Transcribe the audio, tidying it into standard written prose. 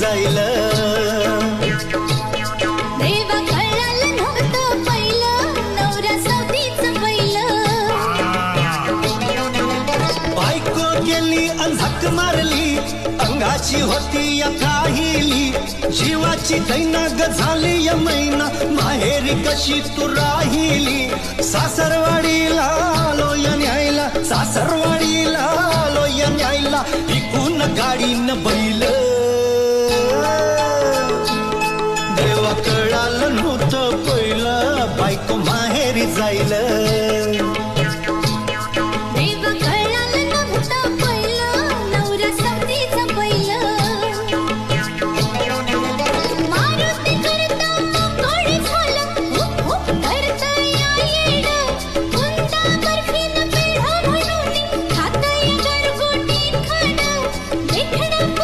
जाईल. देवा कळालं नव्हतं पहिलं नवरा सवतीच पहिलं. बायको गेली अन झक मारली अंगाची होती या काहिली. जीवाची दैना ग झाली या मैना माहेरी कशी तू राहिली. सासरवाडीला आलो या न्यायला सासरवाडीला आलो या न्यायला इकून गाडीनं बैल. देवा कळालं नव्हतं पहिलं बायको माहेरी जाईल. देवा कळालं नव्हतं पहिलं नवरा सवतीच पहिलं. मारुती करता कोडी झालं हुप हुप करता या येडं. बुंदा बर्फीनं पेढा म्हणून खाता या गारगोटीत खाणं. देखणं